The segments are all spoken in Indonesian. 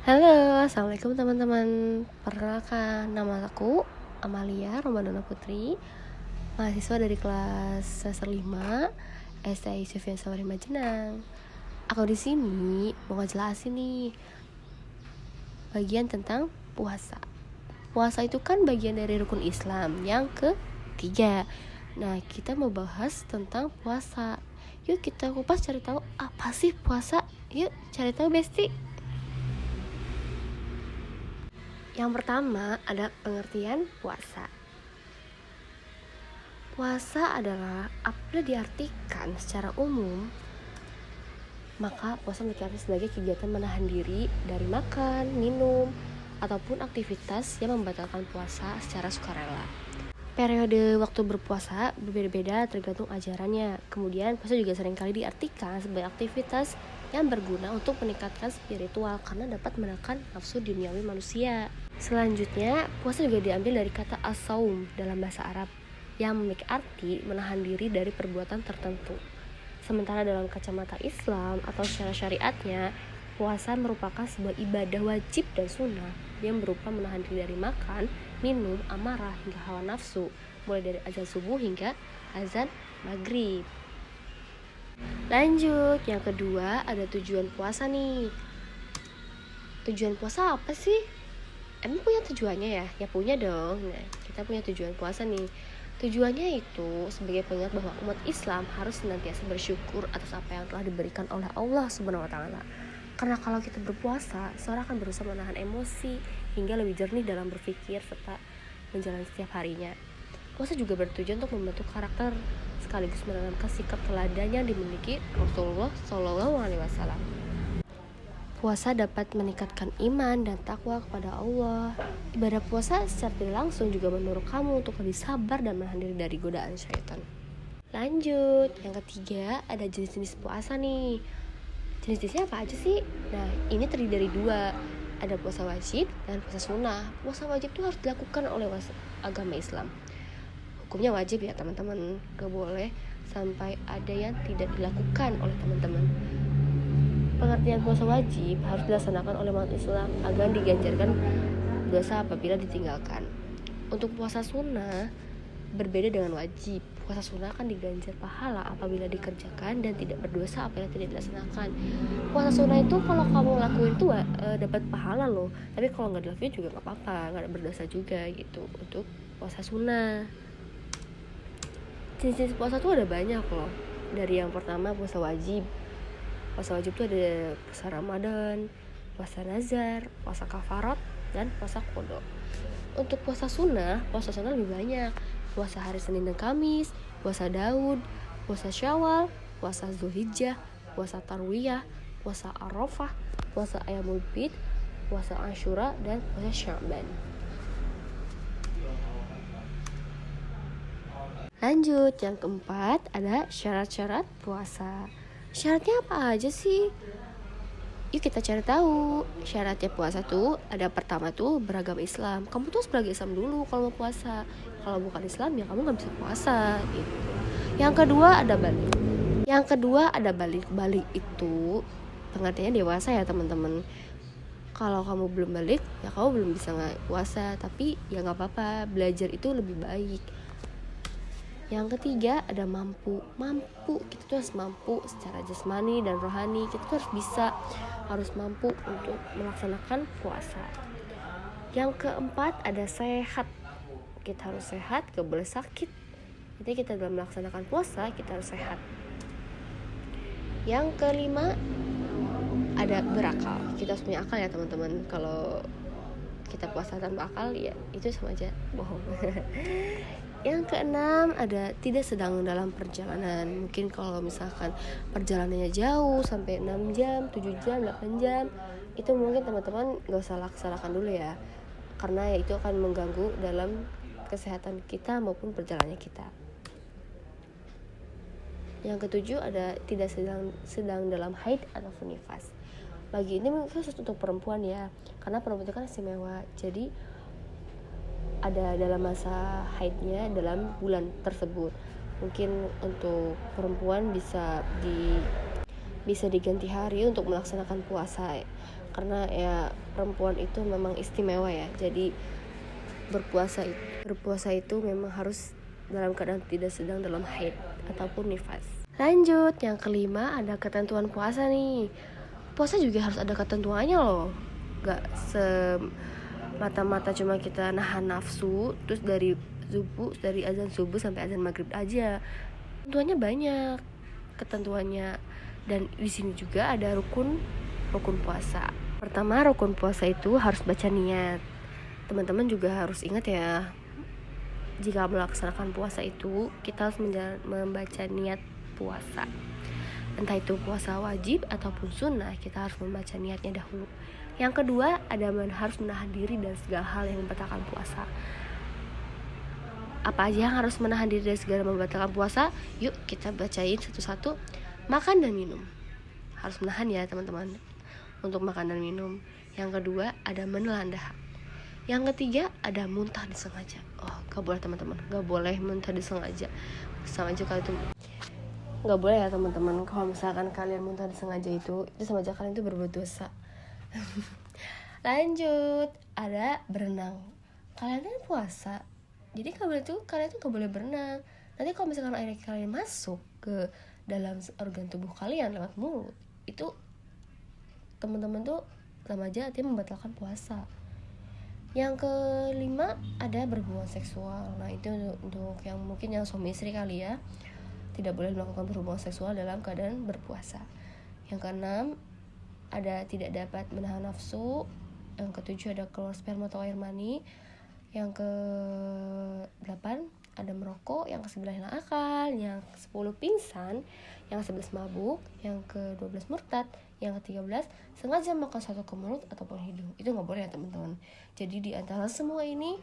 Halo, assalamualaikum teman-teman. Perkenalkan, nama aku Amalia Romadona Putri, mahasiswa dari kelas semester 5 STI Sufyan Sawari Majenang. Aku di sini mau ngejelasin nih bagian tentang puasa. Puasa itu kan bagian dari rukun Islam yang ketiga. Nah, kita mau bahas tentang puasa. Yuk kita kupas cari tahu apa sih puasa. Yuk cari tahu Besti. Yang pertama ada pengertian puasa. Puasa adalah apabila diartikan secara umum, maka puasa diartikan sebagai kegiatan menahan diri dari makan, minum, ataupun aktivitas yang membatalkan puasa secara sukarela. Periode waktu berpuasa berbeda-beda tergantung ajarannya. Kemudian puasa juga seringkali diartikan sebagai aktivitas yang berguna untuk meningkatkan spiritual karena dapat menekan nafsu duniawi manusia. Selanjutnya, puasa juga diambil dari kata as-saum dalam bahasa Arab yang memiliki arti menahan diri dari perbuatan tertentu. Sementara dalam kacamata Islam atau secara syariatnya, puasa merupakan sebuah ibadah wajib dan sunnah yang berupa menahan diri dari makan, minum, amarah hingga hawa nafsu, mulai dari azan subuh hingga azan maghrib. Lanjut, yang kedua ada tujuan puasa nih. Tujuan puasa apa sih? Emang punya tujuannya ya? Ya punya dong. Nah, kita punya tujuan puasa nih. Tujuannya itu sebagai pengingat bahwa umat Islam harus senantiasa bersyukur atas apa yang telah diberikan oleh Allah Subhanahu wa taala. Karena kalau kita berpuasa, seorang akan berusaha menahan emosi hingga lebih jernih dalam berpikir serta menjalani setiap harinya. Puasa juga bertujuan untuk membentuk karakter sekaligus menanamkan sikap teladan yang dimiliki Rasulullah Shallallahu alaihi wasallam. Puasa dapat meningkatkan iman dan takwa kepada Allah. Ibadah puasa secara tidak langsung juga mendorong kamu untuk lebih sabar dan menahan diri dari godaan syaitan. Lanjut, yang ketiga ada jenis-jenis puasa nih. Jenis-jenisnya apa aja sih? Nah, ini terdiri dari dua. Ada puasa wajib dan puasa sunnah. Puasa wajib itu harus dilakukan oleh agama Islam. Hukumnya wajib ya teman-teman. Gak boleh sampai ada yang tidak dilakukan oleh teman-teman. Pengertian puasa wajib harus dilaksanakan oleh umat Islam agar diganjarkan dosa apabila ditinggalkan. Untuk puasa sunnah berbeda dengan wajib. Puasa sunnah akan diganjar pahala apabila dikerjakan dan tidak berdosa apabila tidak dilaksanakan. Puasa sunnah itu kalau kamu lakuin itu dapat pahala loh. Tapi kalau nggak dilakuin juga nggak apa-apa, nggak berdosa juga gitu. Untuk puasa sunnah. Jenis-jenis puasa tuh ada banyak loh. Dari yang pertama puasa wajib. Puasa wajib itu ada puasa Ramadan, puasa Nazar, puasa kafarat, dan puasa qada. Untuk puasa sunnah lebih banyak. Puasa hari Senin dan Kamis, puasa Daud, puasa Syawal, puasa Zulhijjah, puasa Tarwiyah, puasa Arafah, puasa Ayyamul Bid, puasa Asyura, dan puasa Sya'ban. Lanjut, yang keempat ada syarat-syarat puasa. Syaratnya apa aja sih? Yuk kita cari tahu. Syaratnya puasa tuh ada pertama tuh beragama Islam. Kamu tuh harus beragama Islam dulu kalau mau puasa. Kalau bukan Islam ya kamu nggak bisa puasa gitu. Yang kedua ada balik. Balik itu pengertiannya dewasa ya teman-teman. Kalau kamu belum balik ya kamu belum bisa puasa. Tapi ya nggak apa-apa, belajar itu lebih baik. Yang ketiga ada mampu. Kita tuh harus mampu secara jasmani dan rohani. Kita tuh harus mampu untuk melaksanakan puasa. Yang keempat ada sehat. Kita harus sehat, gak boleh sakit. Jadi kita dalam melaksanakan puasa kita harus sehat. Yang kelima ada berakal. Kita harus punya akal ya teman-teman. Kalau kita puasa tanpa akal ya itu sama aja bohong. Yang keenam ada tidak sedang dalam perjalanan. Mungkin kalau misalkan perjalanannya jauh sampai 6 jam, 7 jam, 8 jam, itu mungkin teman-teman gak usah laksanakan dulu ya. Karena itu akan mengganggu dalam kesehatan kita maupun perjalanannya kita. Yang ketujuh ada tidak sedang dalam haid ataupun nifas. Bagi ini khusus untuk perempuan ya. Karena perempuan itu kan istimewa. Jadi ada dalam masa haidnya dalam bulan tersebut. Mungkin untuk perempuan bisa diganti hari untuk melaksanakan puasa. karena ya perempuan itu memang istimewa ya. Jadi berpuasa itu memang harus dalam keadaan tidak sedang dalam haid ataupun nifas. Lanjut, yang kelima ada ketentuan puasa nih. Puasa juga harus ada ketentuannya loh. Gak semata-mata cuma kita nahan nafsu terus dari azan subuh sampai azan maghrib aja. Ketentuannya banyak ketentuannya, dan di sini juga ada rukun puasa. Pertama, rukun puasa itu harus baca niat. Teman-teman juga harus ingat ya, jika melaksanakan puasa itu kita harus membaca niat puasa. Entah itu puasa wajib ataupun sunnah, kita harus membaca niatnya dahulu. Yang kedua, harus menahan diri dari segala hal yang membatalkan puasa. Apa aja yang harus menahan diri dari segala membatalkan puasa? Yuk kita bacain satu-satu. Makan dan minum. Harus menahan ya teman-teman untuk makan dan minum. Yang kedua, ada menelan dahak. Yang ketiga, ada muntah disengaja. Gak boleh teman-teman, gak boleh muntah disengaja. Sama aja kalau itu gak boleh ya teman-teman. Kalau misalkan kalian muntah disengaja itu sama aja kalian itu berbuat dosa. Lanjut, ada berenang. Kalian kan puasa, jadi kalian tuh gak boleh berenang. Nanti kalau misalkan air kalian masuk ke dalam organ tubuh kalian lewat mulut, itu teman-teman tuh sama aja artinya membatalkan puasa. Yang kelima, ada berhubungan seksual. Nah itu untuk yang mungkin yang suami istri kali ya, tidak boleh melakukan berhubungan seksual dalam keadaan berpuasa. Yang keenam, ada tidak dapat menahan nafsu. Yang ketujuh, ada keluar sperma atau air mani. Yang ke-8 ada merokok. Yang ke-9 hilang akal. Yang ke-10 pingsan. Yang ke-11 mabuk. Yang ke-12 murtad. Yang ke-13 sengaja makan sesuatu ke mulut ataupun hidung. Itu gak boleh ya teman-teman. Jadi di antara semua ini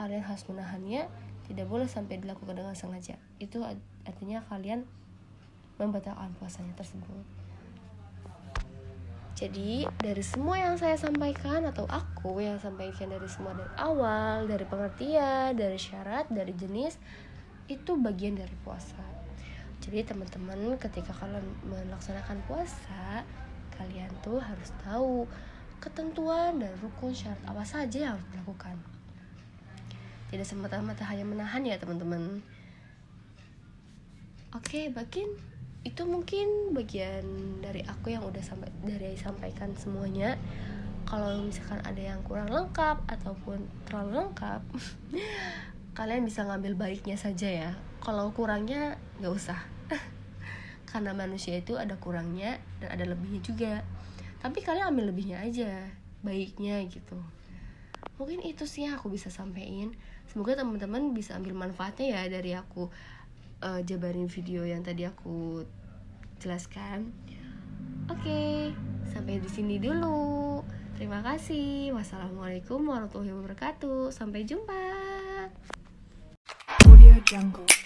kalian harus menahannya. Tidak boleh sampai dilakukan dengan sengaja. Itu artinya kalian membatalkan puasanya tersebut. Jadi dari semua yang saya sampaikan, atau aku yang sampaikan dari semua, dari awal, dari pengertian, dari syarat, dari jenis, itu bagian dari puasa. Jadi teman-teman ketika kalian melaksanakan puasa, kalian tuh harus tahu ketentuan dan rukun syarat apa saja yang harus dilakukan. Tidak semata-mata hanya menahan ya teman-teman. Oke, itu mungkin bagian dari aku yang udah sampaikan semuanya. Kalau misalkan ada yang kurang lengkap ataupun terlalu lengkap, kalian bisa ngambil baiknya saja ya. Kalau kurangnya gak usah. Karena manusia itu ada kurangnya dan ada lebihnya juga. Tapi kalian ambil lebihnya aja, baiknya gitu. Mungkin itu sih yang aku bisa sampaikan. Semoga teman-teman bisa ambil manfaatnya ya dari aku jabarin video yang tadi aku jelaskan. Oke, sampai di sini dulu. Terima kasih. Wassalamualaikum warahmatullahi wabarakatuh. Sampai jumpa. Audio Jungle.